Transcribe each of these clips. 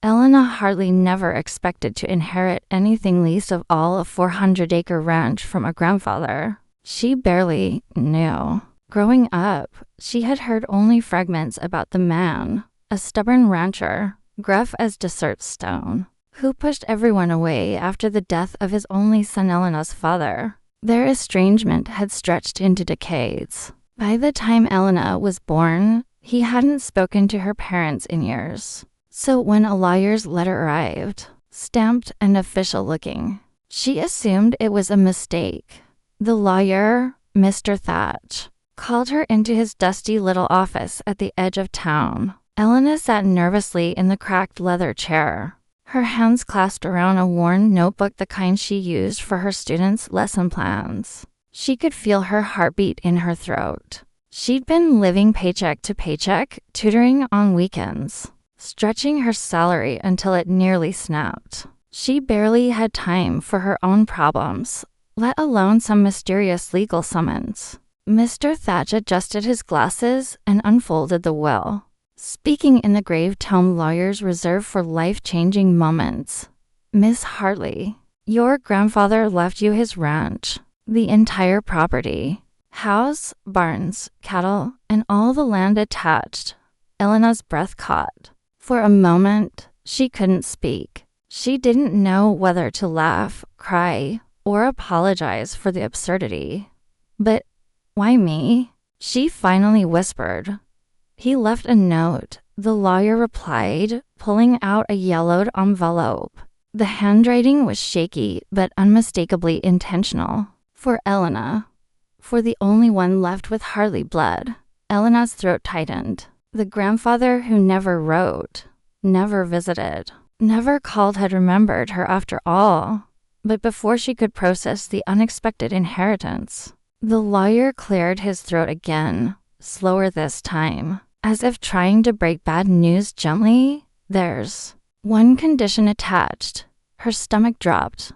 Elena Hartley never expected to inherit anything, least of all a 400-acre ranch from a grandfather she barely knew. Growing up, she had heard only fragments about the man, a stubborn rancher, gruff as desert stone, who pushed everyone away after the death of his only son Elena's father. Their estrangement had stretched into decades. By the time Elena was born, he hadn't spoken to her parents in years. So when a lawyer's letter arrived, stamped and official looking, she assumed it was a mistake. The lawyer, Mr. Thatch, called her into his dusty little office at the edge of town. Elena sat nervously in the cracked leather chair, her hands clasped around a worn notebook, the kind she used for her students' lesson plans. She could feel her heartbeat in her throat. She'd been living paycheck to paycheck, tutoring on weekends, stretching her salary until it nearly snapped. She barely had time for her own problems, let alone some mysterious legal summons. Mr. Thatch adjusted his glasses and unfolded the will, speaking in the grave tone lawyers reserve for life-changing moments. Miss Hartley, your grandfather left you his ranch, the entire property, house, barns, cattle, and all the land attached. Elena's breath caught. For a moment, she couldn't speak. She didn't know whether to laugh, cry, or apologize for the absurdity. But why me? She finally whispered. He left a note, the lawyer replied, pulling out a yellowed envelope. The handwriting was shaky but unmistakably intentional. For Elena. For the only one left with Hartley blood. Elena's throat tightened. The grandfather who never wrote, never visited, never called had remembered her after all. But before she could process the unexpected inheritance, the lawyer cleared his throat again, slower this time, as if trying to break bad news gently. There's one condition attached. Her stomach dropped.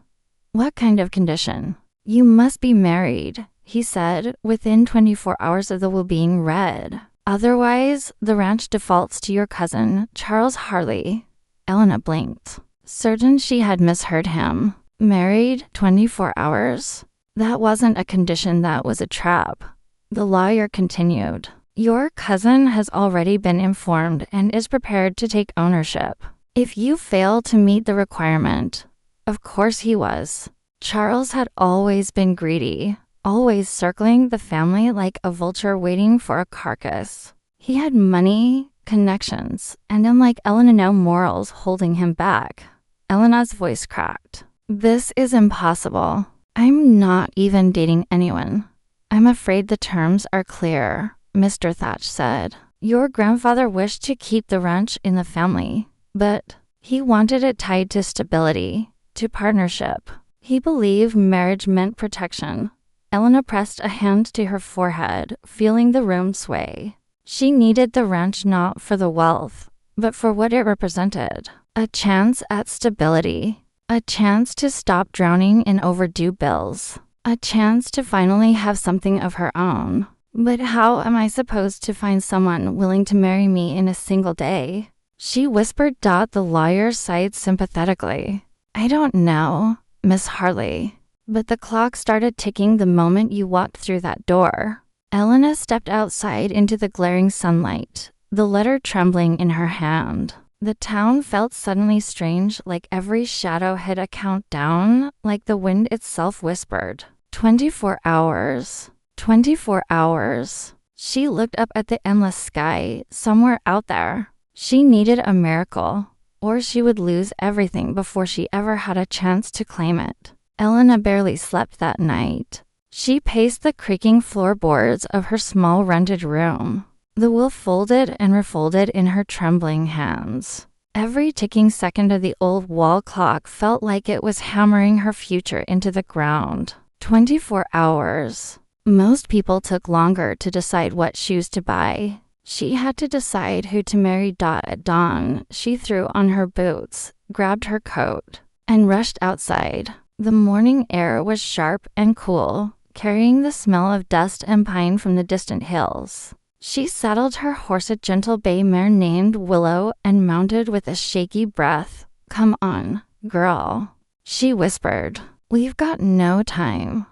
What kind of condition? You must be married, he said, within 24 hours of the will being read. Otherwise, the ranch defaults to your cousin, Charles Hartley. Elena blinked, certain she had misheard him. Married 24 hours? That wasn't a condition, that was a trap. The lawyer continued. Your cousin has already been informed and is prepared to take ownership. If you fail to meet the requirement, of course he was. Charles had always been greedy, always circling the family like a vulture waiting for a carcass. He had money, connections, and unlike Elena, no morals holding him back. Elena's voice cracked. This is impossible. I'm not even dating anyone. I'm afraid the terms are clear, Mr. Thatch said. Your grandfather wished to keep the ranch in the family, but he wanted it tied to stability, to partnership. He believed marriage meant protection. Elena pressed a hand to her forehead, feeling the room sway. She needed the ranch not for the wealth, but for what it represented. A chance at stability. A chance to stop drowning in overdue bills. A chance to finally have something of her own. But how am I supposed to find someone willing to marry me in a single day? She whispered. The lawyer sighed sympathetically. I don't know, Miss Hartley, but the clock started ticking the moment you walked through that door. Elena stepped outside into the glaring sunlight, the letter trembling in her hand. The town felt suddenly strange, like every shadow hid a countdown, like the wind itself whispered. 24 hours. 24 hours. She looked up at the endless sky, somewhere out there. She needed a miracle, or she would lose everything before she ever had a chance to claim it. Elena barely slept that night. She paced the creaking floorboards of her small rented room, the will folded and refolded in her trembling hands. Every ticking second of the old wall clock felt like it was hammering her future into the ground. 24 hours. Most people took longer to decide what shoes to buy. She had to decide who to marry. At dawn, she threw on her boots, grabbed her coat, and rushed outside. The morning air was sharp and cool, carrying the smell of dust and pine from the distant hills. She saddled her horse, a gentle bay mare named Willow, and mounted with a shaky breath. "Come on, girl," she whispered. "We've got no time."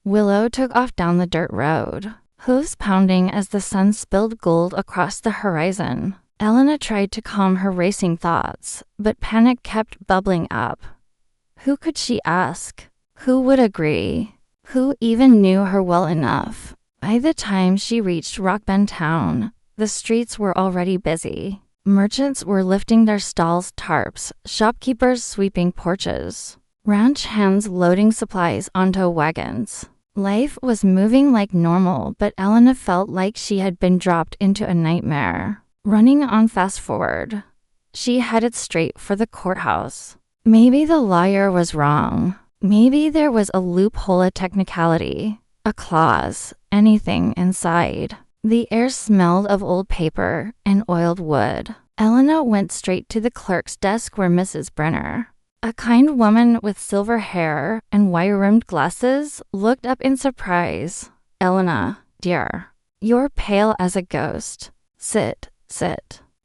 Willow took off down the dirt road, hooves pounding as the sun spilled gold across the horizon. Elena tried to calm her racing thoughts, but panic kept bubbling up. Who could she ask? Who would agree? Who even knew her well enough? By the time she reached Rock Bend town, the streets were already busy. Merchants were lifting their stalls' tarps, shopkeepers sweeping porches, ranch hands loading supplies onto wagons. Life was moving like normal, but Elena felt like she had been dropped into a nightmare. Running on fast forward, she headed straight for the courthouse. Maybe the lawyer was wrong. Maybe there was a loophole, a technicality, a clause, anything inside. The air smelled of old paper and oiled wood. Elena went straight to the clerk's desk where Mrs. Brenner, a kind woman with silver hair and wire-rimmed glasses, looked up in surprise. "Elena, dear, you're pale as a ghost. Sit.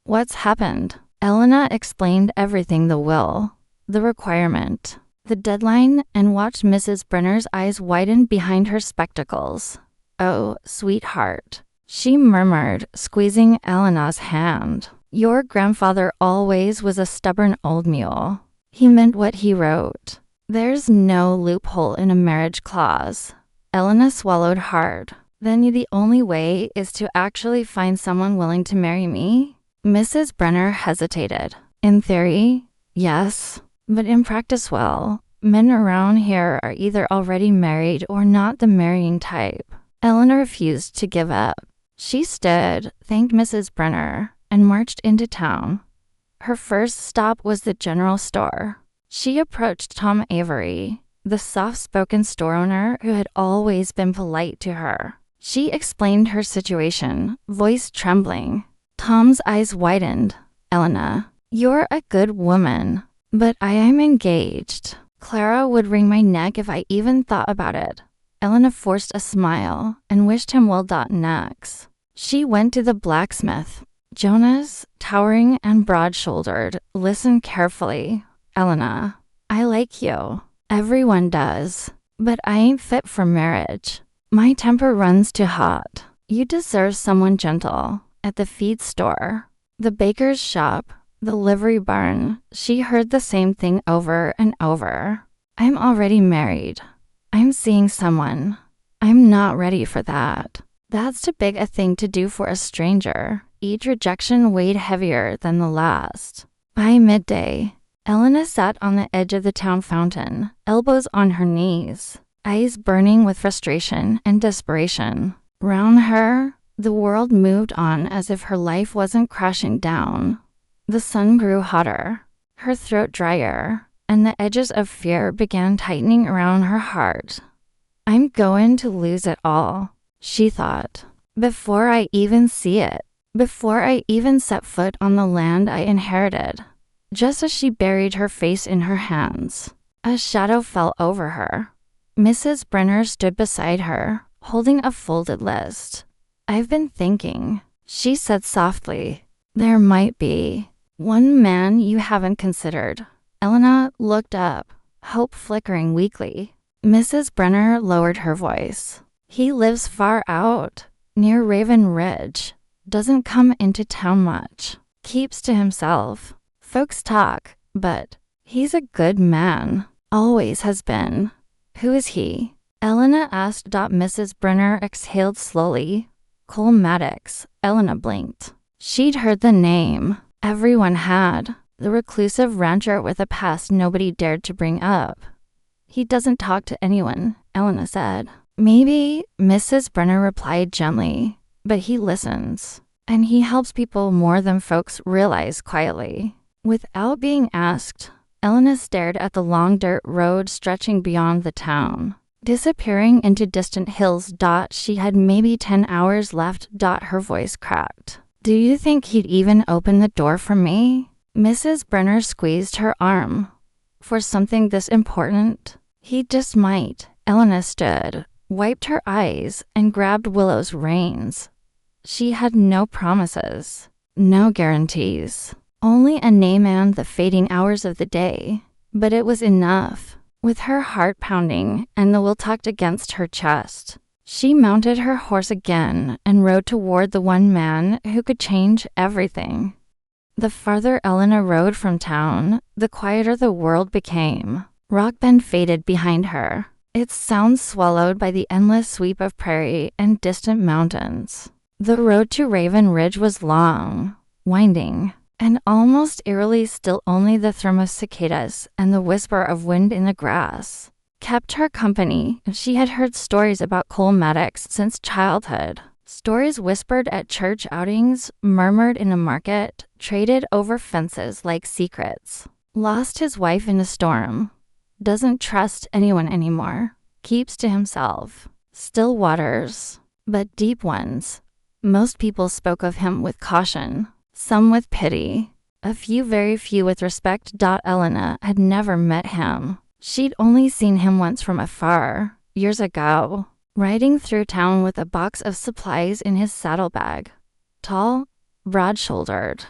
What's happened?" Elena explained everything: the will, the requirement, the deadline, and watched Mrs. Brenner's eyes widen behind her spectacles. "Oh, sweetheart," she murmured, squeezing Elena's hand. "Your grandfather always was a stubborn old mule. He meant what he wrote. There's no loophole in a marriage clause." Elena swallowed hard. "Then the only way is to actually find someone willing to marry me?" Mrs. Brenner hesitated. "In theory, yes, but in practice, well, men around here are either already married or not the marrying type." Elena refused to give up. She stood, thanked Mrs. Brenner, and marched into town. Her first stop was the general store. She approached Tom Avery, the soft-spoken store owner who had always been polite to her. She explained her situation, voice trembling. Tom's eyes widened. "Elena, you're a good woman, but I am engaged. Clara would wring my neck if I even thought about it." Elena forced a smile and wished him well. Next, she went to the blacksmith. Jonas, towering and broad-shouldered, listened carefully. "Elena, I like you. Everyone does. But I ain't fit for marriage. My temper runs too hot. You deserve someone gentle." At the feed store, the baker's shop, the livery barn, she heard the same thing over and over. "I'm already married. I'm seeing someone. I'm not ready for that." That's too big a thing to do for a stranger. Each rejection weighed heavier than the last. By midday, Elena sat on the edge of the town fountain, elbows on her knees, eyes burning with frustration and desperation. Round her, the world moved on as if her life wasn't crashing down. The sun grew hotter, her throat drier, and the edges of fear began tightening around her heart. "I'm going to lose it all," she thought, "before I even see it, before I even set foot on the land I inherited." Just as she buried her face in her hands, a shadow fell over her. Mrs. Brenner stood beside her, holding a folded list. "I've been thinking," she said softly. "There might be one man you haven't considered." Elena looked up, hope flickering weakly. Mrs. Brenner lowered her voice. "He lives far out, near Raven Ridge. Doesn't come into town much. Keeps to himself. Folks talk, but he's a good man. Always has been." "Who is he?" Elena asked. Mrs. Brenner exhaled slowly. "Cole Maddox." Elena blinked. She'd heard the name. Everyone had. The reclusive rancher with a past nobody dared to bring up. "He doesn't talk to anyone," Elena said. "Maybe," Mrs. Brenner replied gently, "but he listens. And he helps people more than folks realize." Quietly, without being asked, Elena stared at the long dirt road stretching beyond the town, disappearing into distant hills. She had maybe 10 hours left. Her voice cracked. "Do you think he'd even open the door for me?" Mrs. Brenner squeezed her arm. "For something this important? He just might." Elena stood, wiped her eyes, and grabbed Willow's reins. She had no promises, no guarantees, only a name and the fading hours of the day. But it was enough. With her heart pounding and the will tucked against her chest, she mounted her horse again and rode toward the one man who could change everything. The farther Elena rode from town, the quieter the world became. Rock Bend faded behind her, its sounds swallowed by the endless sweep of prairie and distant mountains. The road to Raven Ridge was long, winding, and almost eerily still. Only the thrum of cicadas and the whisper of wind in the grass kept her company. She had heard stories about Cole Maddox since childhood. Stories whispered at church outings, murmured in a market, traded over fences like secrets. Lost his wife in a storm. Doesn't trust anyone anymore. Keeps to himself. Still waters, but deep ones. Most people spoke of him with caution, some with pity. A few, very few with respect. Elena had never met him. She'd only seen him once from afar, years ago, riding through town with a box of supplies in his saddlebag. Tall, broad-shouldered,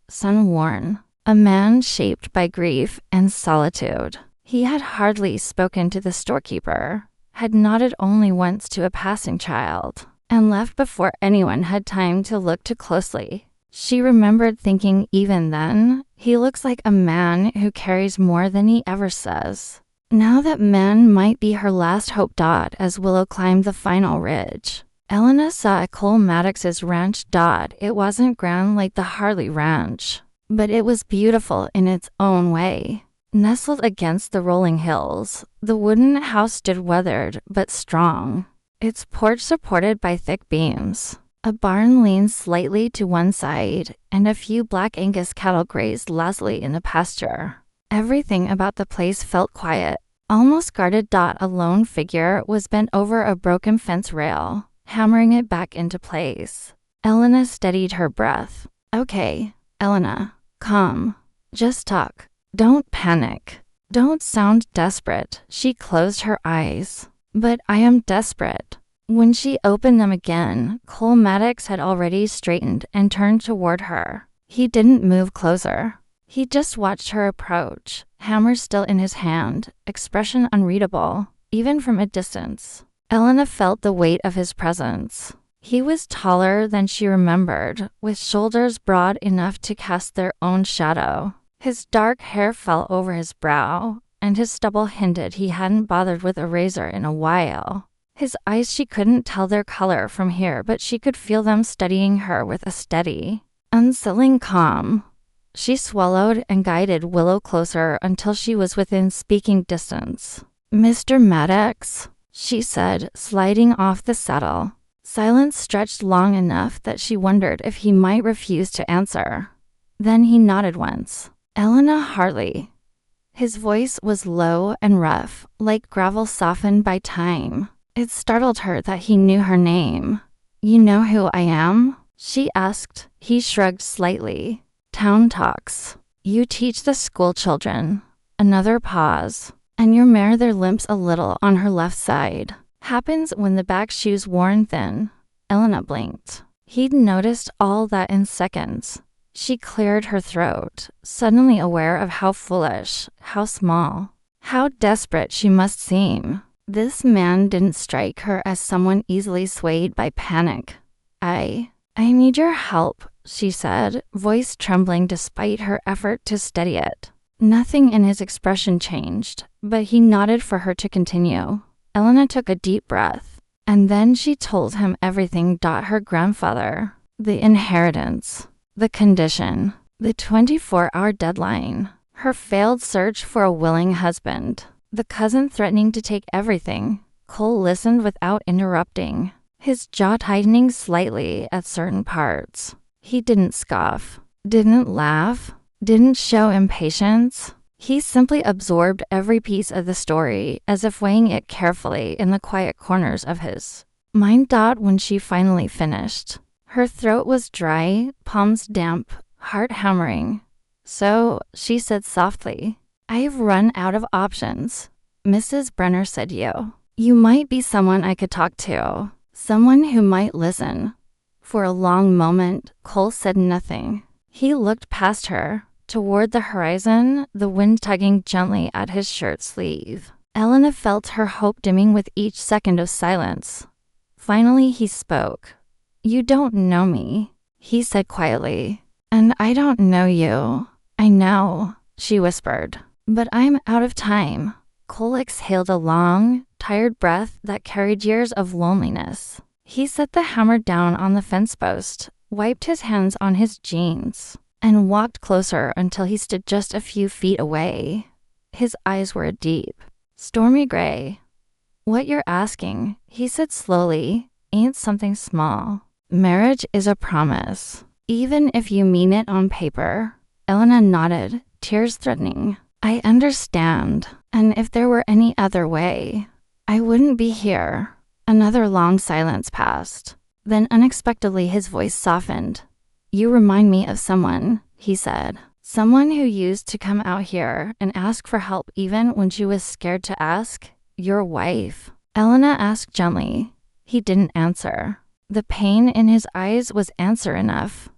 sun-worn, a man shaped by grief and solitude. He had hardly spoken to the storekeeper, had nodded only once to a passing child, and left before anyone had time to look too closely. She remembered thinking even then, he looks like a man who carries more than he ever says. Now that man might be her last hope. As Willow climbed the final ridge, Elena saw at Cole Maddox's ranch. It wasn't grand like the Harley Ranch, but it was beautiful in its own way. Nestled against the rolling hills, the wooden house stood weathered but strong, its porch supported by thick beams. A barn leaned slightly to one side, and a few black Angus cattle grazed lazily in the pasture. Everything about the place felt quiet, almost guarded. A lone figure was bent over a broken fence rail, hammering it back into place. Elena steadied her breath. Okay, Elena, calm. Just talk. Don't panic. Don't sound desperate. She closed her eyes. But I am desperate. When she opened them again, Cole Maddox had already straightened and turned toward her. He didn't move closer. He just watched her approach, hammer still in his hand, expression unreadable, even from a distance. Elena felt the weight of his presence. He was taller than she remembered, with shoulders broad enough to cast their own shadow. His dark hair fell over his brow, and his stubble hinted he hadn't bothered with a razor in a while. His eyes, she couldn't tell their color from here, but she could feel them studying her with a steady, unsettling calm. She swallowed and guided Willow closer until she was within speaking distance. Mr. Maddox, she said, sliding off the saddle. Silence stretched long enough that she wondered if he might refuse to answer. Then he nodded once. Elena Hartley. His voice was low and rough, like gravel softened by time. It startled her that he knew her name. You know who I am? She asked. He shrugged slightly. Town talks. You teach the school children. Another pause. And your mare, there limps a little on her left side. Happens when the back shoe's worn thin. Elena blinked. He'd noticed all that in seconds. She cleared her throat, suddenly aware of how foolish, how small, how desperate she must seem. This man didn't strike her as someone easily swayed by panic. I need your help, she said, voice trembling despite her effort to steady it. Nothing in his expression changed, but he nodded for her to continue. Elena took a deep breath, and then she told him everything. Her grandfather, the inheritance, the condition, the 24-hour deadline, her failed search for a willing husband, the cousin threatening to take everything. Cole listened without interrupting, his jaw tightening slightly at certain parts. He didn't scoff, didn't laugh, didn't show impatience. He simply absorbed every piece of the story as if weighing it carefully in the quiet corners of his mind. When she finally finished, her throat was dry, palms damp, heart hammering. So, she said softly, I've run out of options. Mrs. Brenner said you might be someone I could talk to, someone who might listen. For a long moment, Cole said nothing. He looked past her, toward the horizon, the wind tugging gently at his shirt sleeve. Elena felt her hope dimming with each second of silence. Finally, he spoke. "You don't know me," he said quietly. "And I don't know you." "I know," she whispered. "But I'm out of time." Cole exhaled a long, tired breath that carried years of loneliness. He set the hammer down on the fence post, wiped his hands on his jeans, and walked closer until he stood just a few feet away. His eyes were deep, stormy gray. "What you're asking," he said slowly, "ain't something small. Marriage is a promise, even if you mean it on paper." Elena nodded, tears threatening. "I understand, and if there were any other way, I wouldn't be here." Another long silence passed. Then unexpectedly his voice softened. "You remind me of someone," he said. "Someone who used to come out here and ask for help even when she was scared to ask. Your wife." Elena asked gently. He didn't answer. The pain in his eyes was answer enough.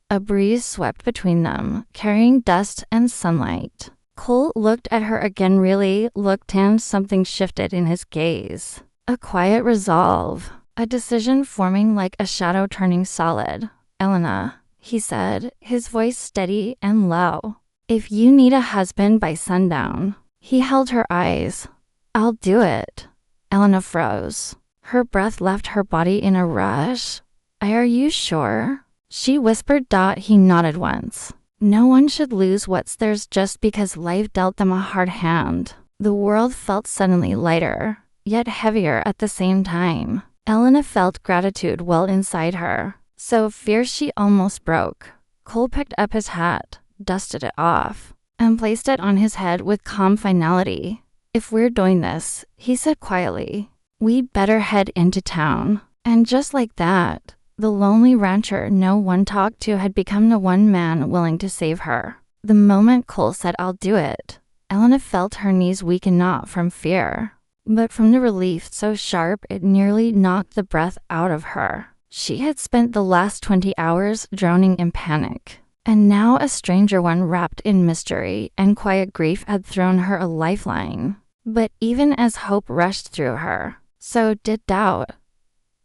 A breeze swept between them, carrying dust and sunlight. Cole looked at her again, really looked, and something shifted in his gaze. A quiet resolve, a decision forming like a shadow turning solid. "Elena," he said, his voice steady and low. "If you need a husband by sundown." He held her eyes. "I'll do it." Elena froze. Her breath left her body in a rush. "Are you sure?" she whispered. He nodded once. No one should lose what's theirs just because life dealt them a hard hand. The world felt suddenly lighter, yet heavier at the same time. Elena felt gratitude well inside her, so fierce she almost broke. Cole picked up his hat, dusted it off, and placed it on his head with calm finality. "If we're doing this," he said quietly, "we'd better head into town." And just like that, the lonely rancher no one talked to had become the one man willing to save her. The moment Cole said, "I'll do it," Elena felt her knees weaken, not from fear, but from the relief so sharp it nearly knocked the breath out of her. She had spent the last 20 hours drowning in panic, and now a stranger one wrapped in mystery and quiet grief had thrown her a lifeline. But even as hope rushed through her, so did doubt.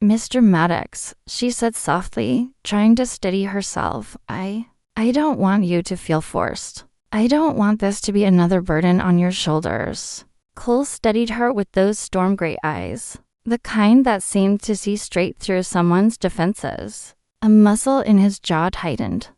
"Mr. Maddox," she said softly, trying to steady herself, I don't want you to feel forced. I don't want this to be another burden on your shoulders." Cole steadied her with those storm gray eyes, the kind that seemed to see straight through someone's defenses. A muscle in his jaw tightened.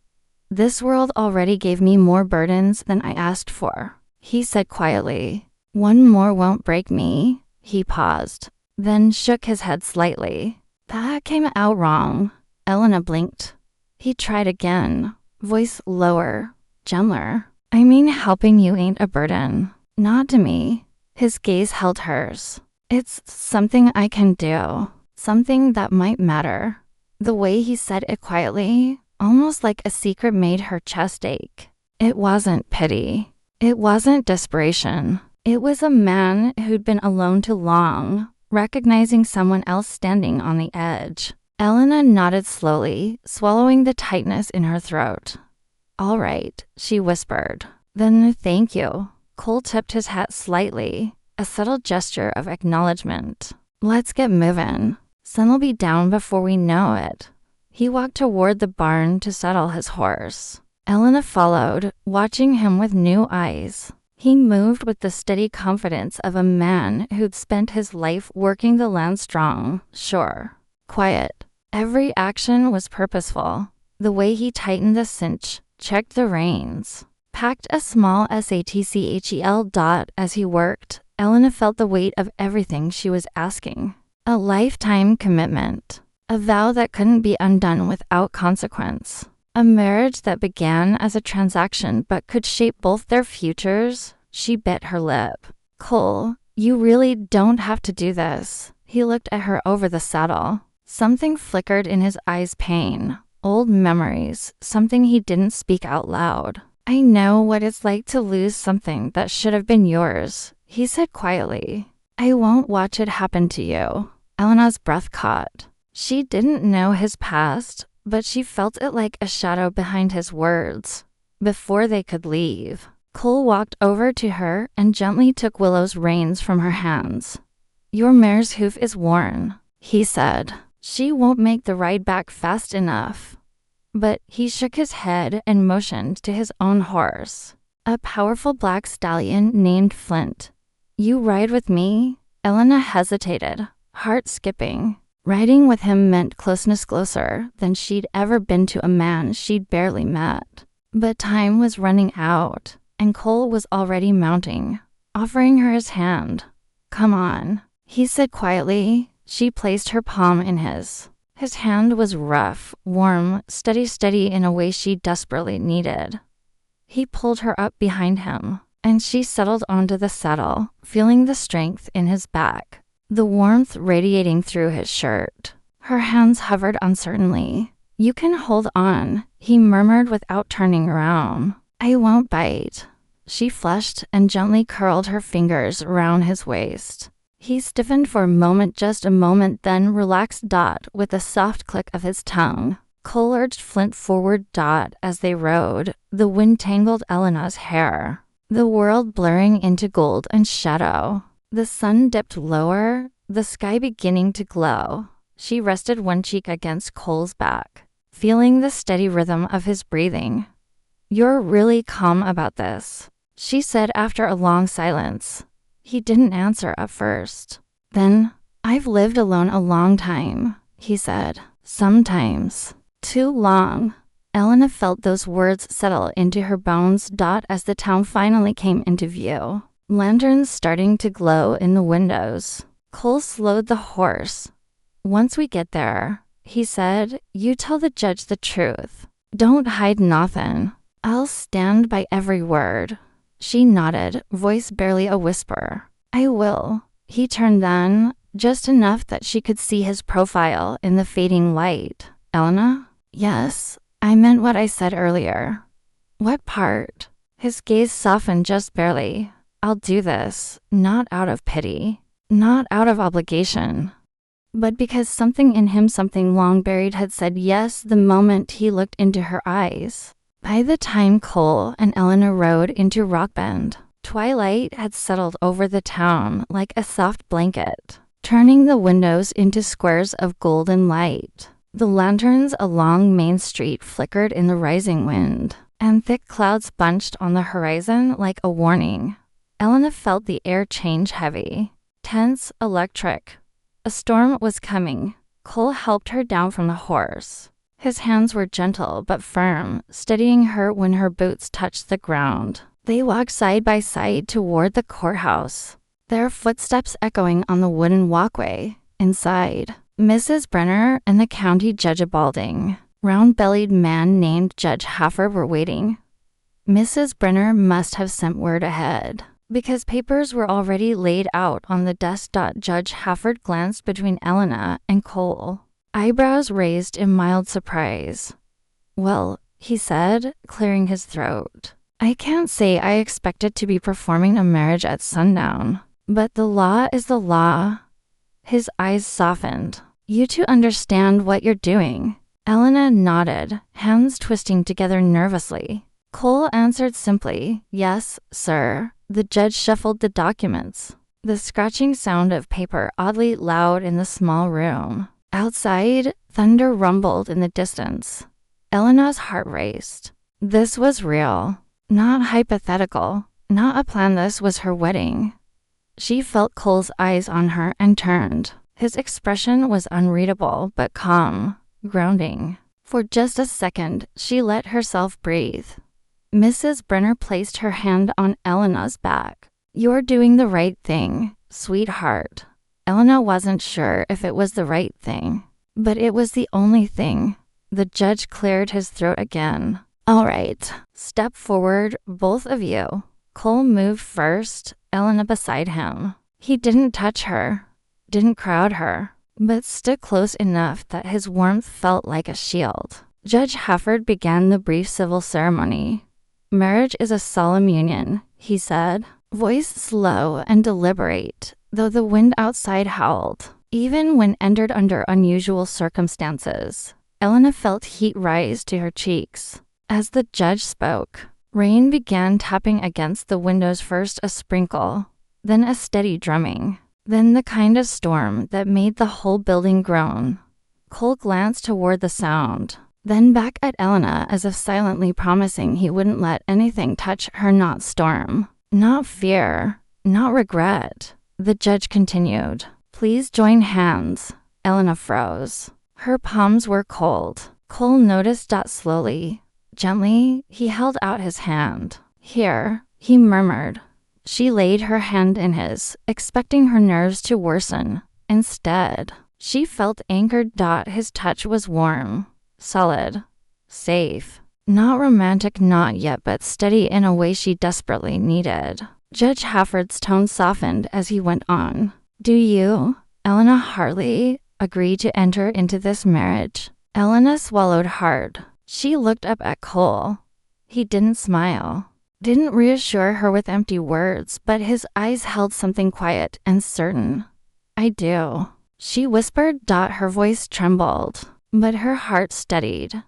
"This world already gave me more burdens than I asked for," he said quietly. "One more won't break me." He paused, then shook his head slightly. "That came out wrong." Elena blinked. He tried again, voice lower, gentler. "I mean, helping you ain't a burden. Not to me." His gaze held hers. "It's something I can do, something that might matter." The way he said it quietly, almost like a secret, made her chest ache. It wasn't pity. It wasn't desperation. It was a man who'd been alone too long, recognizing someone else standing on the edge. Elena nodded slowly, swallowing the tightness in her throat. "All right," she whispered. "Then thank you." Cole tipped his hat slightly, a subtle gesture of acknowledgement. "Let's get moving. Sun'll be down before we know it." He walked toward the barn to saddle his horse. Elena followed, watching him with new eyes. He moved with the steady confidence of a man who'd spent his life working the land strong, sure, quiet. Every action was purposeful. The way he tightened the cinch, checked the reins, packed a small satchel as he worked, Elena felt the weight of everything she was asking. A lifetime commitment. A vow that couldn't be undone without consequence. A marriage that began as a transaction but could shape both their futures. She bit her lip. "Cole, you really don't have to do this." He looked at her over the saddle. Something flickered in his eyes, pain, old memories, something he didn't speak out loud. "I know what it's like to lose something that should have been yours," he said quietly. "I won't watch it happen to you." Elena's breath caught. She didn't know his past, but she felt it like a shadow behind his words. Before they could leave, Cole walked over to her and gently took Willow's reins from her hands. "Your mare's hoof is worn," he said. "She won't make the ride back fast enough." But he shook his head and motioned to his own horse, a powerful black stallion named Flint. "You ride with me?" Elena hesitated, heart skipping. Riding with him meant closeness closer than she'd ever been to a man she'd barely met. But time was running out, and Cole was already mounting, offering her his hand. "Come on," he said quietly. She placed her palm in his. His hand was rough, warm, steady in a way she desperately needed. He pulled her up behind him, and she settled onto the saddle, feeling the strength in his back, the warmth radiating through his shirt. Her hands hovered uncertainly. "You can hold on," he murmured without turning around. "I won't bite." She flushed and gently curled her fingers around his waist. He stiffened for a moment, just a moment, then relaxed. With a soft click of his tongue, Cole urged Flint forward. As they rode, the wind tangled Elena's hair, the world blurring into gold and shadow. The sun dipped lower, the sky beginning to glow. She rested one cheek against Cole's back, feeling the steady rhythm of his breathing. "You're really calm about this," she said after a long silence. He didn't answer at first. Then, "I've lived alone a long time," he said. "Sometimes. Too long." Elena felt those words settle into her bones. As the town finally came into view, lanterns starting to glow in the windows. Cole slowed the horse. "Once we get there," he said, "you tell the judge the truth. Don't hide nothin'. I'll stand by every word." She nodded, voice barely a whisper. "I will." He turned then, just enough that she could see his profile in the fading light. "Elena?" "Yes, I meant what I said earlier." "What part?" His gaze softened just barely. "I'll do this, not out of pity, not out of obligation, but because something in him, something long buried, had said yes the moment he looked into her eyes." By the time Cole and Elena rode into Rock Bend, twilight had settled over the town like a soft blanket, turning the windows into squares of golden light. The lanterns along Main Street flickered in the rising wind, and thick clouds bunched on the horizon like a warning. Elena felt the air change heavy, tense, electric. A storm was coming. Cole helped her down from the horse. His hands were gentle but firm, steadying her when her boots touched the ground. They walked side by side toward the courthouse, their footsteps echoing on the wooden walkway. Inside, Mrs. Brenner and the county judge, a balding, round-bellied man named Judge Haffer, were waiting. Mrs. Brenner must have sent word ahead, because papers were already laid out on the desk. Judge Haffer glanced between Elena and Cole, eyebrows raised in mild surprise. "Well," he said, clearing his throat, "I can't say I expected to be performing a marriage at sundown, but the law is the law." His eyes softened. "You two understand what you're doing?" Elena nodded, hands twisting together nervously. Cole answered simply, "Yes, sir." The judge shuffled the documents, the scratching sound of paper oddly loud in the small room. Outside, thunder rumbled in the distance. Elena's heart raced. This was real, not hypothetical, not a plan. This was her wedding. She felt Cole's eyes on her and turned. His expression was unreadable but calm, grounding. For just a second, she let herself breathe. Mrs. Brenner placed her hand on Elena's back. "You're doing the right thing, sweetheart." Elena wasn't sure if it was the right thing, but it was the only thing. The judge cleared his throat again. "All right, step forward, both of you." Cole moved first, Elena beside him. He didn't touch her, didn't crowd her, but stood close enough that his warmth felt like a shield. Judge Hafford began the brief civil ceremony. "Marriage is a solemn union," he said, voice slow and deliberate, though the wind outside howled. Even when entered under unusual circumstances, Elena felt heat rise to her cheeks. As the judge spoke, rain began tapping against the windows, first a sprinkle, then a steady drumming, then the kind of storm that made the whole building groan. Cole glanced toward the sound, then back at Elena as if silently promising he wouldn't let anything touch her. Not storm, not fear, not regret. The judge continued. Please join hands. Elena froze. Her palms were cold. Cole noticed that slowly, gently, he held out his hand. Here, he murmured. She laid her hand in his, expecting her nerves to worsen. Instead, she felt anchored. His touch was warm, solid, safe. Not romantic, not yet, but steady in a way she desperately needed. Judge Hafford's tone softened as he went on. Do you, Elena Hartley, agree to enter into this marriage? Elena swallowed hard. She looked up at Cole. He didn't smile, didn't reassure her with empty words, but his eyes held something quiet and certain. I do, she whispered. Her voice trembled, but her heart steadied.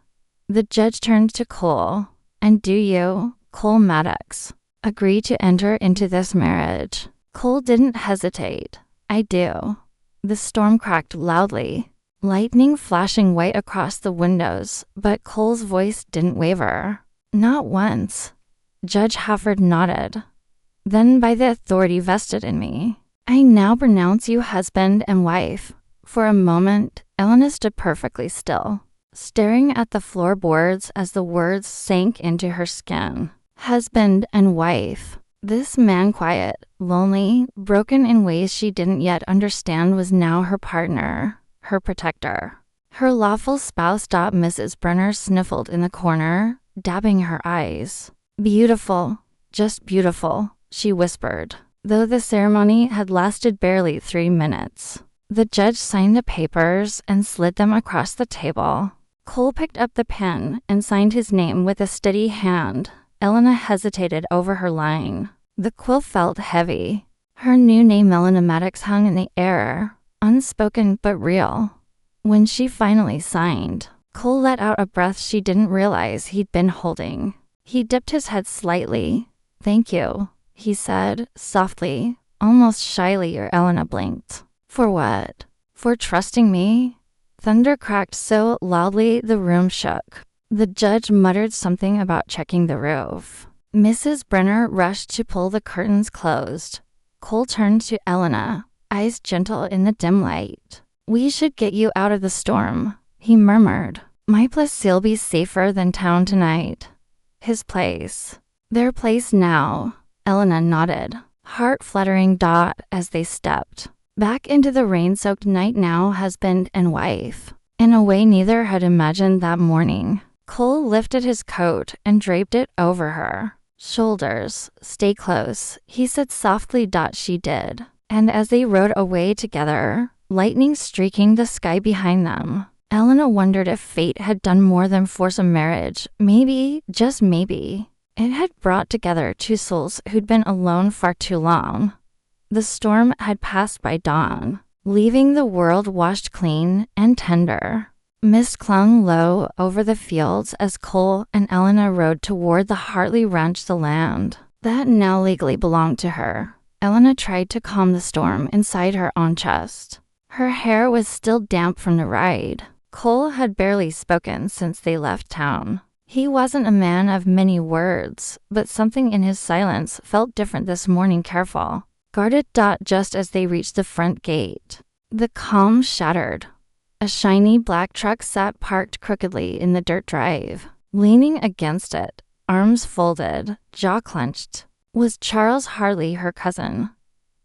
The judge turned to Cole. And do you, Cole Maddox, agree to enter into this marriage? Cole didn't hesitate. I do. The storm cracked loudly, lightning flashing white across the windows, but Cole's voice didn't waver. Not once. Judge Hafford nodded. Then by the authority vested in me, I now pronounce you husband and wife. For a moment, Elena stood perfectly still, staring at the floorboards as the words sank into her skin. Husband and wife. This man, quiet, lonely, broken in ways she didn't yet understand, was now her partner, her protector, her lawful spouse. Mrs. Brenner sniffled in the corner, dabbing her eyes. Beautiful, just beautiful, she whispered, though the ceremony had lasted barely 3 minutes. The judge signed the papers and slid them across the table. Cole picked up the pen and signed his name with a steady hand. Elena hesitated over her line. The quill felt heavy. Her new name, Elena Maddox, hung in the air, unspoken but real. When she finally signed, Cole let out a breath she didn't realize he'd been holding. He dipped his head slightly. Thank you, he said, softly, almost shyly. Elena blinked. For what? For trusting me? Thunder cracked so loudly the room shook. The judge muttered something about checking the roof. Mrs. Brenner rushed to pull the curtains closed. Cole turned to Elena, eyes gentle in the dim light. We should get you out of the storm, he murmured. My place will be safer than town tonight. His place. Their place now. Elena nodded, heart fluttering. As they stepped back into the rain-soaked night, now husband and wife, in a way neither had imagined that morning. Cole lifted his coat and draped it over her shoulders. Stay close, he said softly. She did, and as they rode away together, lightning streaking the sky behind them, Elena wondered if fate had done more than force a marriage. Maybe, just maybe, it had brought together two souls who'd been alone far too long. The storm had passed by dawn, leaving the world washed clean and tender. Mist clung low over the fields as Cole and Elena rode toward the Hartley ranch, the land that now legally belonged to her. Elena tried to calm the storm inside her own chest. Her hair was still damp from the ride. Cole had barely spoken since they left town. He wasn't a man of many words, but something in his silence felt different this morning, careful, guarded. Just as they reached the front gate, the calm shattered. A shiny black truck sat parked crookedly in the dirt drive. Leaning against it, arms folded, jaw clenched, was Charles Hartley, her cousin.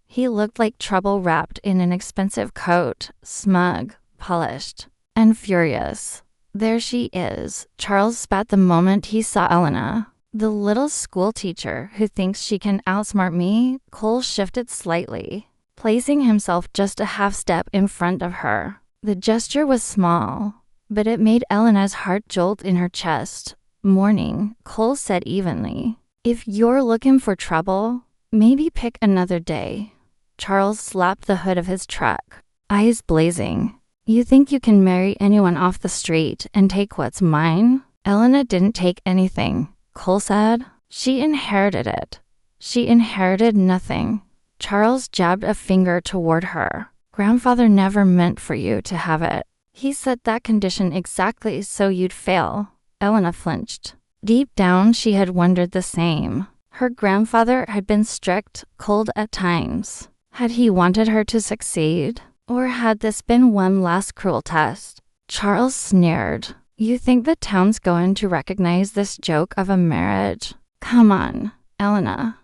He looked like trouble wrapped in an expensive coat, smug, polished, and furious. There she is, Charles spat the moment he saw Elena. The little school teacher who thinks she can outsmart me. Cole shifted slightly, placing himself just a half step in front of her. The gesture was small, but it made Elena's heart jolt in her chest. Morning, Cole said evenly. If you're looking for trouble, maybe pick another day. Charles slapped the hood of his truck. eyes blazing. You think you can marry anyone off the street and take what's mine? Elena didn't take anything, Cole said. She inherited it. She inherited nothing. Charles jabbed a finger toward her. Grandfather never meant for you to have it. He set that condition exactly so you'd fail. Elena flinched. Deep down, she had wondered the same. Her grandfather had been strict, cold at times. Had he wanted her to succeed? Or had this been one last cruel test? Charles sneered. You think the town's going to recognize this joke of a marriage? Come on, Elena.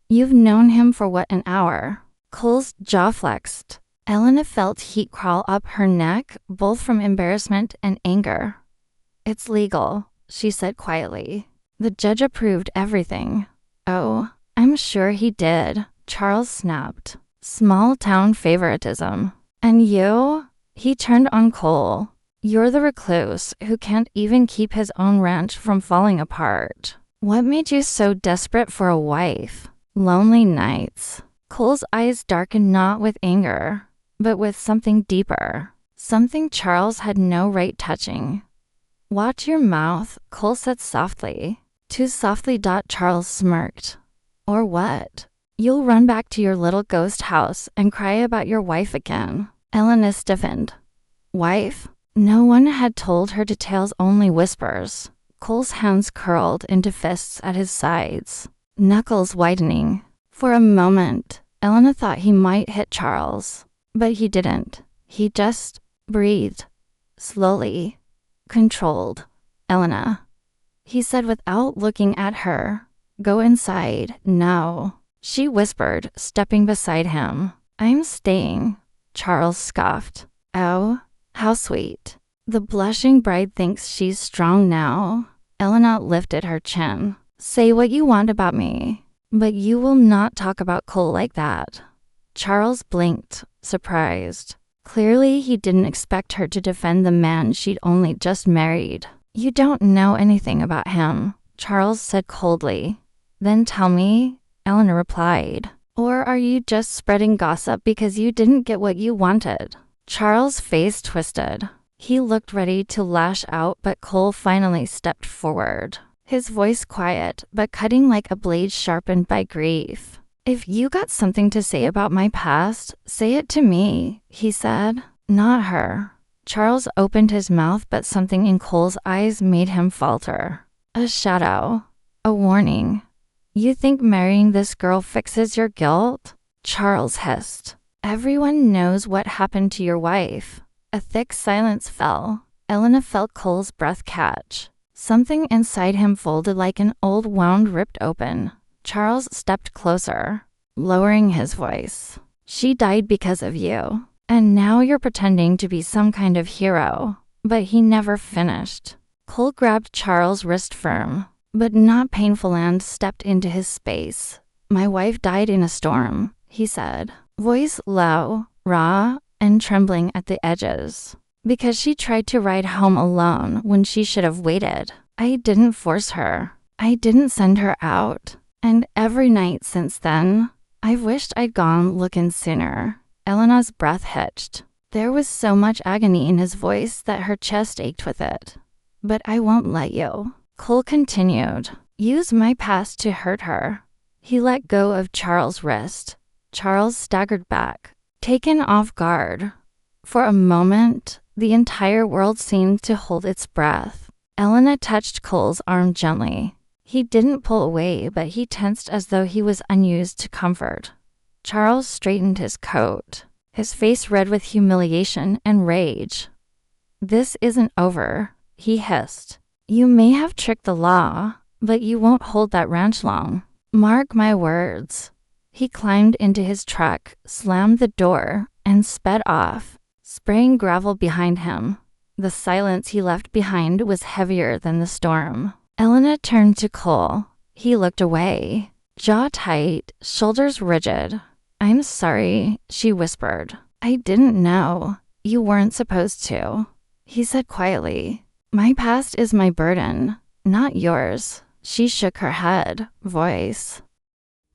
You've known him for what, an hour? Cole's jaw flexed. Elena felt heat crawl up her neck, both from embarrassment and anger. It's legal, she said quietly. The judge approved everything. Oh, I'm sure he did, Charles snapped. Small town favoritism. And you? He turned on Cole. You're the recluse who can't even keep his own ranch from falling apart. What made you so desperate for a wife? Lonely nights. Cole's eyes darkened not with anger, but with something deeper. Something Charles had no right touching. Watch your mouth, Cole said softly. Too softly. Charles smirked. Or what? You'll run back to your little ghost house and cry about your wife again. Elena stiffened. Wife? No one had told her details, only whispers. Cole's hands curled into fists at his sides, knuckles widening. For a moment, Elena thought he might hit Charles, but he didn't. He just breathed. Slowly. Controlled. Elena. He said without looking at her. Go inside, now. She whispered, stepping beside him. I'm staying. Charles scoffed. Oh, how sweet. The blushing bride thinks she's strong now. Elena lifted her chin. Say what you want about me, but you will not talk about Cole like that. Charles blinked, surprised. Clearly, he didn't expect her to defend the man she'd only just married. You don't know anything about him, Charles said coldly. Then tell me, Elena replied. Or are you just spreading gossip because you didn't get what you wanted? Charles' face twisted. He looked ready to lash out, but Cole finally stepped forward. His voice quiet, but cutting like a blade sharpened by grief. If you got something to say about my past, say it to me, he said. Not her. Charles opened his mouth, but something in Cole's eyes made him falter. A shadow. A warning. You think marrying this girl fixes your guilt? Charles hissed. Everyone knows what happened to your wife. A thick silence fell. Elena felt Cole's breath catch. Something inside him folded like an old wound ripped open. Charles stepped closer, lowering his voice. She died because of you. And now you're pretending to be some kind of hero. But he never finished. Cole grabbed Charles' wrist firm, but not painful, and stepped into his space. My wife died in a storm, he said, voice low, raw, and trembling at the edges. Because she tried to ride home alone when she should have waited. I didn't force her. I didn't send her out. And every night since then, I've wished I'd gone looking sooner. Elena's breath hitched. There was so much agony in his voice that her chest ached with it. But I won't let you. Cole continued. Use my past to hurt her. He let go of Charles' wrist. Charles staggered back, taken off guard. For a moment, the entire world seemed to hold its breath. Elena touched Cole's arm gently. He didn't pull away, but he tensed as though he was unused to comfort. Charles straightened his coat, his face red with humiliation and rage. This isn't over, he hissed. You may have tricked the law, but you won't hold that ranch long. Mark my words. He climbed into his truck, slammed the door, and sped off, spraying gravel behind him. The silence he left behind was heavier than the storm. Elena turned to Cole. He looked away, jaw tight, shoulders rigid. I'm sorry, she whispered. I didn't know. You weren't supposed to. He said quietly. My past is my burden, not yours. She shook her head, voice.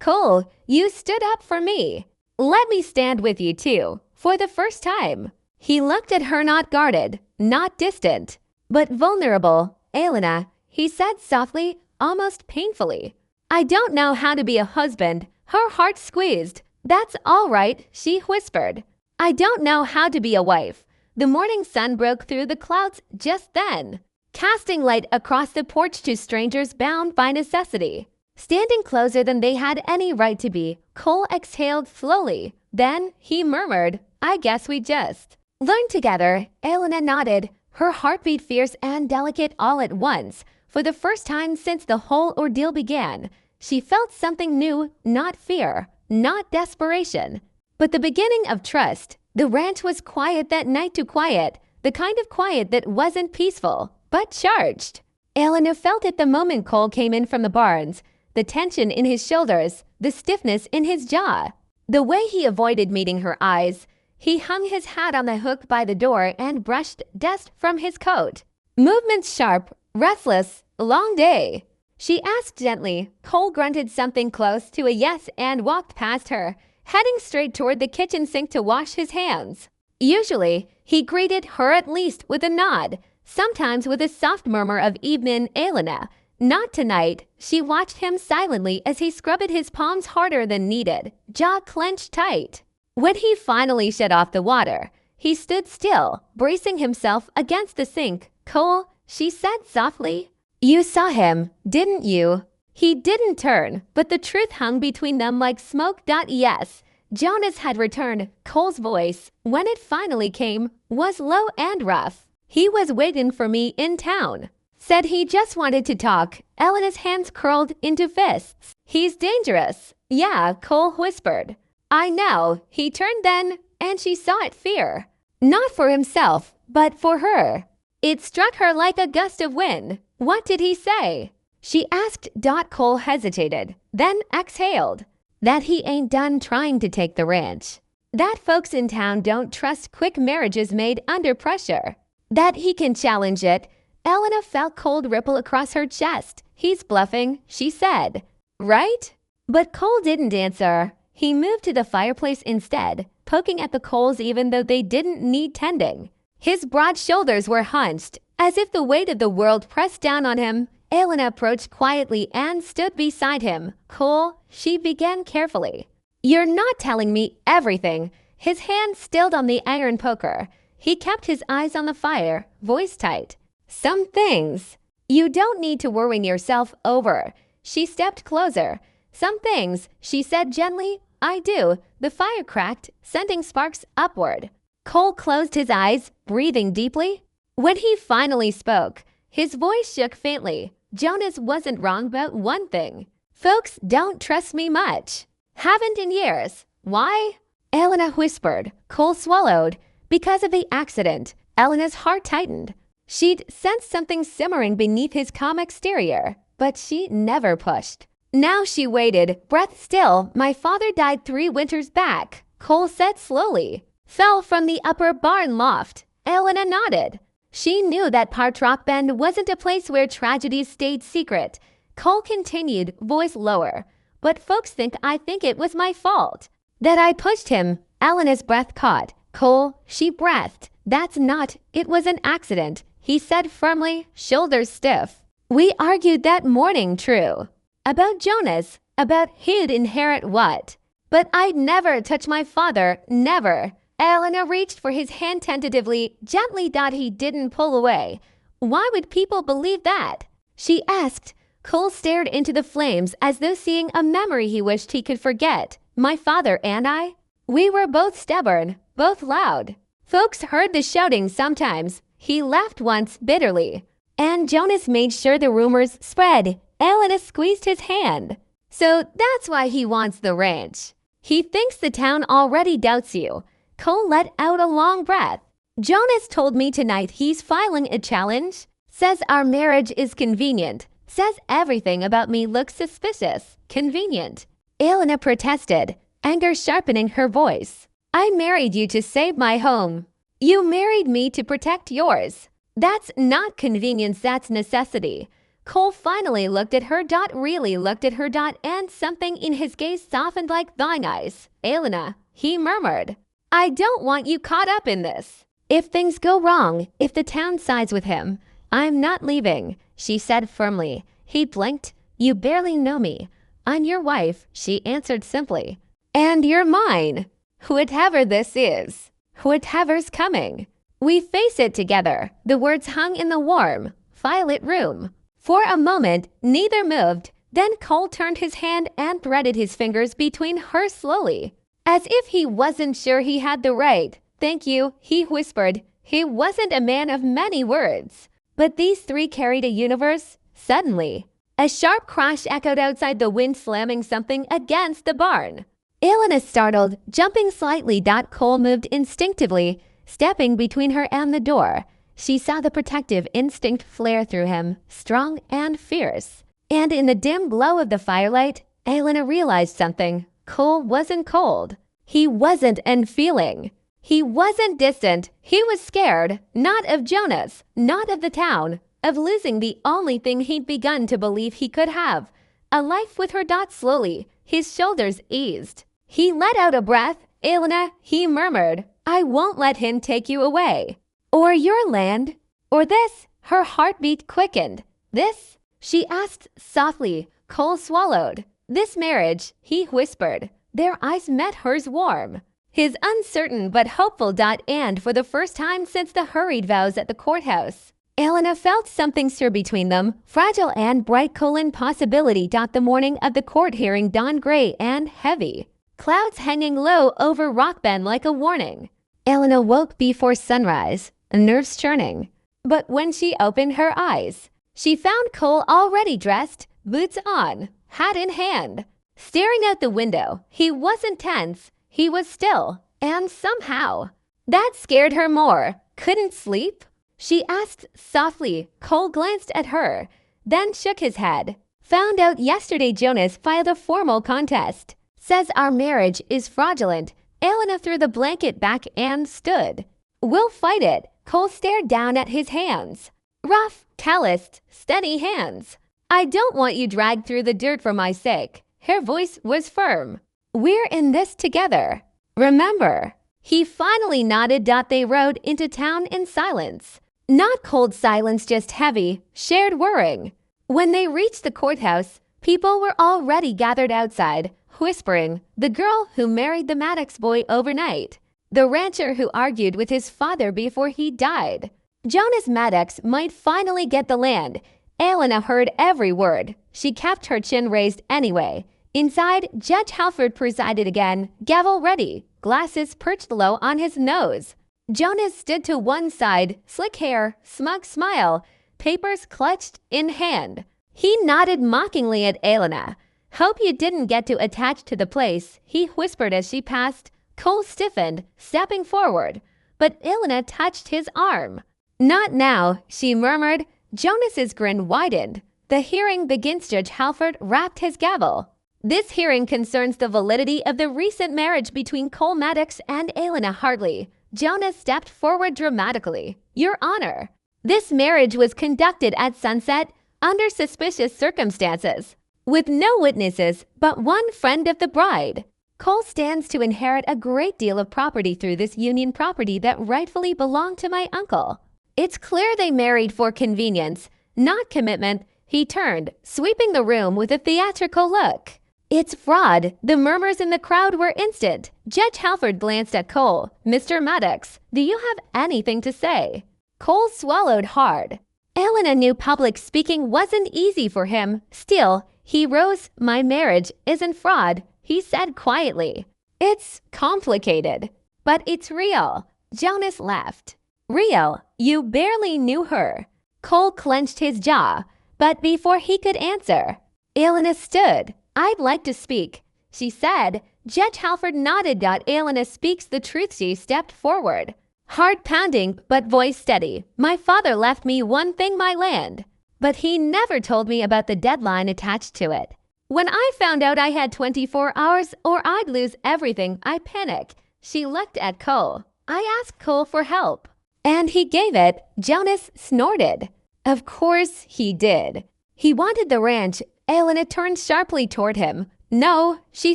Cole, you stood up for me. Let me stand with you too. For the first time, he looked at her not guarded, not distant, but vulnerable. Elena, he said softly, almost painfully. I don't know how to be a husband. Her heart squeezed. That's all right, she whispered. I don't know how to be a wife. The morning sun broke through the clouds just then, casting light across the porch to strangers bound by necessity. Standing closer than they had any right to be, Cole exhaled slowly. Then he murmured, I guess we just learned together. Elena nodded, her heartbeat fierce and delicate all at once. For the first time since the whole ordeal began, she felt something new, not fear, not desperation, but the beginning of trust. The ranch was quiet that night, too quiet, the kind of quiet that wasn't peaceful, but charged. Elena felt it the moment Cole came in from the barns, the tension in his shoulders, the stiffness in his jaw. The way he avoided meeting her eyes. He hung his hat on the hook by the door and brushed dust from his coat. Movements sharp, restless, long day. She asked gently. Cole grunted something close to a yes and walked past her, heading straight toward the kitchen sink to wash his hands. Usually, he greeted her at least with a nod, sometimes with a soft murmur of evening. Elena. Not tonight. She watched him silently as he scrubbed his palms harder than needed, jaw clenched tight. When he finally shut off the water, he stood still, bracing himself against the sink. Cole, she said softly. You saw him, didn't you? He didn't turn, but the truth hung between them like smoke. Yes, Jonas had returned. Cole's voice, when it finally came, was low and rough. He was waiting for me in town. Said he just wanted to talk. Elena's hands curled into fists. He's dangerous. Yeah, Cole whispered. I know. He turned then, and she saw it fear. Not for himself, but for her. It struck her like a gust of wind. What did he say? She asked. Cole hesitated, then exhaled. That he ain't done trying to take the ranch. That folks in town don't trust quick marriages made under pressure. That he can challenge it. Elena felt cold ripple across her chest. He's bluffing, she said. Right? But Cole didn't answer. He moved to the fireplace instead, poking at the coals even though they didn't need tending. His broad shoulders were hunched, as if the weight of the world pressed down on him. Elena approached quietly and stood beside him. Cole, she began carefully. You're not telling me everything. His hand stilled on the iron poker. He kept his eyes on the fire, voice tight. Some things you don't need to worry yourself over. She stepped closer. Some things, she said gently, I do. The fire cracked, sending sparks upward. Cole closed his eyes, breathing deeply. When he finally spoke, his voice shook faintly. Jonas wasn't wrong about one thing. Folks don't trust me much. Haven't in years. Why? Elena whispered. Cole swallowed. Because of the accident. Elena's heart tightened. She'd sensed something simmering beneath his calm exterior, but she never pushed. Now she waited, breath still. My father died 3 winters back, Cole said slowly. Fell from the upper barn loft. Elena nodded. She knew that Partrock Bend wasn't a place where tragedies stayed secret. Cole continued, voice lower. But folks I think it was my fault. That I pushed him. Elena's breath caught. Cole, she breathed. That's not, it was an accident, he said firmly, shoulders stiff. We argued that morning, true. About Jonas, about he'd inherit what. But I'd never touch my father, never. Elena reached for his hand tentatively, gently. He didn't pull away. Why would people believe that? She asked. Cole stared into the flames as though seeing a memory he wished he could forget. My father and I? We were both stubborn, both loud. Folks heard the shouting sometimes. He laughed once bitterly. And Jonas made sure the rumors spread. Elena squeezed his hand. So that's why he wants the ranch. He thinks the town already doubts you. Cole let out a long breath. Jonas told me tonight he's filing a challenge. Says our marriage is convenient. Says everything about me looks suspicious. Convenient. Elena protested, anger sharpening her voice. I married you to save my home. You married me to protect yours. That's not convenience, that's necessity. Cole finally looked at her. Really looked at her. And something in his gaze softened like thine eyes. Elena, he murmured. I don't want you caught up in this. If things go wrong, if the town sides with him, I'm not leaving, she said firmly. He blinked. You barely know me. I'm your wife, she answered simply. And you're mine. Whatever this is, whatever's coming. We face it together. The words hung in the warm, violet room. For a moment, neither moved. Then Cole turned his hand and threaded his fingers between hers slowly, as if he wasn't sure he had the right. Thank you, he whispered. He wasn't a man of many words. But these three carried a universe. Suddenly, a sharp crash echoed outside, the wind slamming something against the barn. Elena startled, jumping slightly. Cole moved instinctively, stepping between her and the door. She saw the protective instinct flare through him, strong and fierce. And in the dim glow of the firelight, Elena realized something. Cole wasn't cold. He wasn't unfeeling. He wasn't distant. He was scared, not of Jonas, not of the town, of losing the only thing he'd begun to believe he could have. A life with her. Slowly, his shoulders eased. He let out a breath. Elena, he murmured, I won't let him take you away. Or your land. Or this. Her heartbeat quickened. This? She asked softly. Cole swallowed. This marriage, he whispered. Their eyes met, hers warm. His uncertain but hopeful. And for the first time since the hurried vows at the courthouse, Elena felt something stir between them, fragile and bright. Possibility. The morning of the court hearing dawned gray and heavy, clouds hanging low over Rock Bend like a warning. Elena woke before sunrise, nerves churning. But when she opened her eyes, she found Cole already dressed, boots on, hat in hand, staring out the window. He wasn't tense, he was still, and somehow that scared her more. Couldn't sleep? She asked softly. Cole glanced at her, then shook his head. Found out yesterday Jonas filed a formal contest. Says our marriage is fraudulent. Elena threw the blanket back and stood. We'll fight it. Cole stared down at his hands. Rough, calloused, steady hands. I don't want you dragged through the dirt for my sake. Her voice was firm. We're in this together. Remember? He finally nodded. They rode into town in silence. Not cold silence, just heavy, shared worrying. When they reached the courthouse, people were already gathered outside, whispering. The girl who married the Maddox boy overnight. The rancher who argued with his father before he died. Jonas Maddox might finally get the land. Elena heard every word. She kept her chin raised anyway. Inside, Judge Halford presided again, gavel ready, glasses perched low on his nose. Jonas stood to one side, slick hair, smug smile, papers clutched in hand. He nodded mockingly at Elena. Hope you didn't get too attached to the place, he whispered as she passed. Cole stiffened, stepping forward, but Elena touched his arm. Not now, she murmured. Jonas's grin widened. The hearing begins. Judge Halford rapped his gavel. This hearing concerns the validity of the recent marriage between Cole Maddox and Elena Hartley. Jonas stepped forward dramatically. Your Honor, this marriage was conducted at sunset under suspicious circumstances, with no witnesses but one friend of the bride. Cole stands to inherit a great deal of property through this union, property that rightfully belonged to my uncle. It's clear they married for convenience, not commitment. He turned, sweeping the room with a theatrical look. It's fraud. The murmurs in the crowd were instant. Judge Halford glanced at Cole. Mr. Maddox, do you have anything to say? Cole swallowed hard. Elena knew public speaking wasn't easy for him. Still, he rose. My marriage isn't fraud, he said quietly. It's complicated, but it's real. Jonas laughed. Real? You barely knew her. Cole clenched his jaw, but before he could answer, Elena stood. I'd like to speak, she said. Judge Halford nodded. Elena speaks the truth. She stepped forward. Heart pounding, but voice steady. My father left me one thing, my land. But he never told me about the deadline attached to it. When I found out I had 24 hours or I'd lose everything, I panicked. She looked at Cole. I asked Cole for help. And he gave it. Jonas snorted. Of course he did. He wanted the ranch. Elena turned sharply toward him. No, she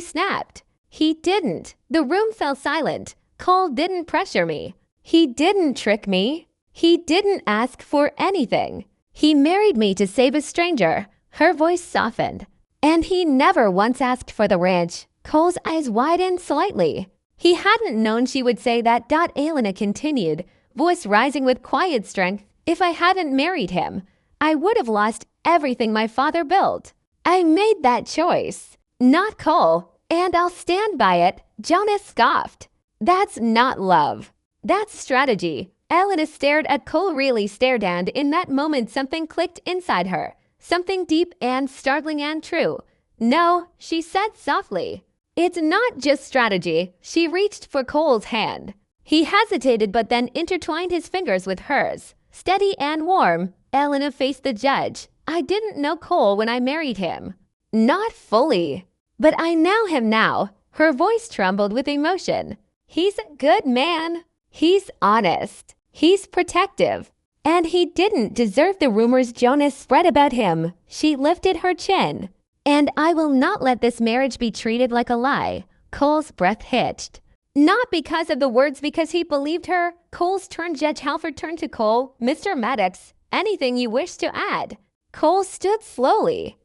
snapped. He didn't. The room fell silent. Cole didn't pressure me. He didn't trick me. He didn't ask for anything. He married me to save a stranger. Her voice softened. And he never once asked for the ranch. Cole's eyes widened slightly. He hadn't known she would say that. Elena continued, voice rising with quiet strength. If I hadn't married him, I would have lost everything my father built. I made that choice, not Cole, and I'll stand by it. Jonas scoffed. That's not love. That's strategy. Elena stared at Cole, really stared, and in that moment something clicked inside her. Something deep and startling and true. No, she said softly. It's not just strategy. She reached for Cole's hand. He hesitated but then intertwined his fingers with hers. Steady and warm, Elena faced the judge. I didn't know Cole when I married him. Not fully. But I know him now. Her voice trembled with emotion. He's a good man. He's honest. He's protective. And he didn't deserve the rumors Jonas spread about him. She lifted her chin. And I will not let this marriage be treated like a lie. Cole's breath hitched. Not because of the words, because he believed her. Cole's turn. Judge Halford turned to Cole. Mr. Maddox, anything you wish to add? Cole stood slowly.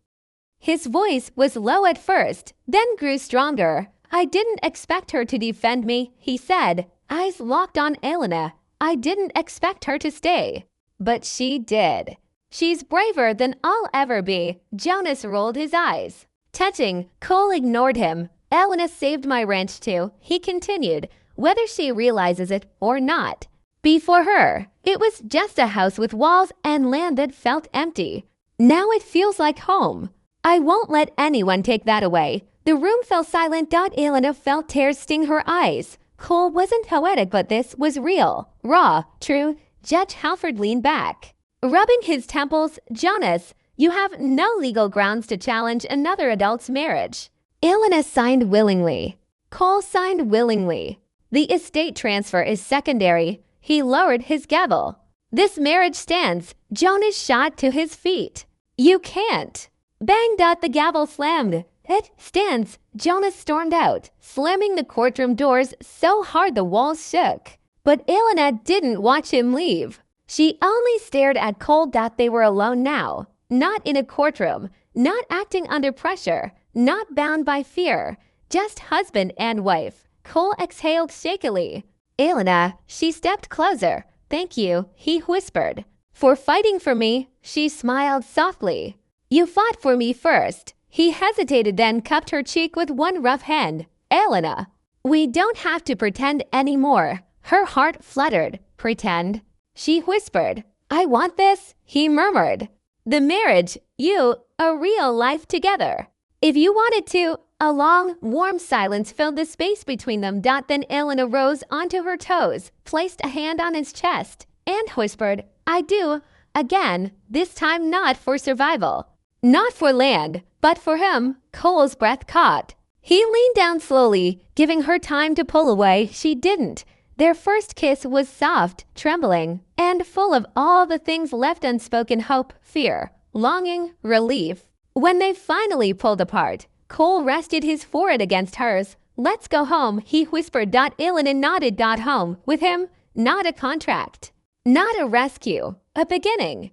His voice was low at first, then grew stronger. I didn't expect her to defend me, he said, eyes locked on Elena. I didn't expect her to stay. But she did. She's braver than I'll ever be. Jonas rolled his eyes. Touching, Cole ignored him. Elena saved my ranch too, he continued, whether she realizes it or not. Before her, it was just a house with walls and land that felt empty. Now it feels like home. I won't let anyone take that away. The room fell silent. Elena felt tears sting her eyes. Cole wasn't poetic, but this was real, raw, true. Judge Halford leaned back, rubbing his temples. Jonas, you have no legal grounds to challenge another adult's marriage. Elena signed willingly. Cole signed willingly. The estate transfer is secondary. He lowered his gavel. This marriage stands. Jonas shot to his feet. You can't. Bang! The gavel slammed. It stands. Jonas stormed out, slamming the courtroom doors so hard the walls shook. But Elena didn't watch him leave. She only stared at Cole. They were alone now. Not in a courtroom. Not acting under pressure. Not bound by fear. Just husband and wife. Cole exhaled shakily. Elena, she stepped closer. Thank you, he whispered. For fighting for me, she smiled softly. You fought for me first. He hesitated, then cupped her cheek with one rough hand. Elena, we don't have to pretend anymore. Her heart fluttered. Pretend? She whispered. I want this, he murmured. The marriage, you, a real life together. If you wanted to. A long, warm silence filled the space between them. Then Elena rose onto her toes, placed a hand on his chest, and whispered, I do, again, this time not for survival. Not for land, but for him. Cole's breath caught. He leaned down slowly, giving her time to pull away. She didn't. Their first kiss was soft, trembling, and full of all the things left unspoken: hope, fear, longing, relief. When they finally pulled apart, Cole rested his forehead against hers. Let's go home, he whispered. Elena nodded. Home with him, not a contract, not a rescue, a beginning.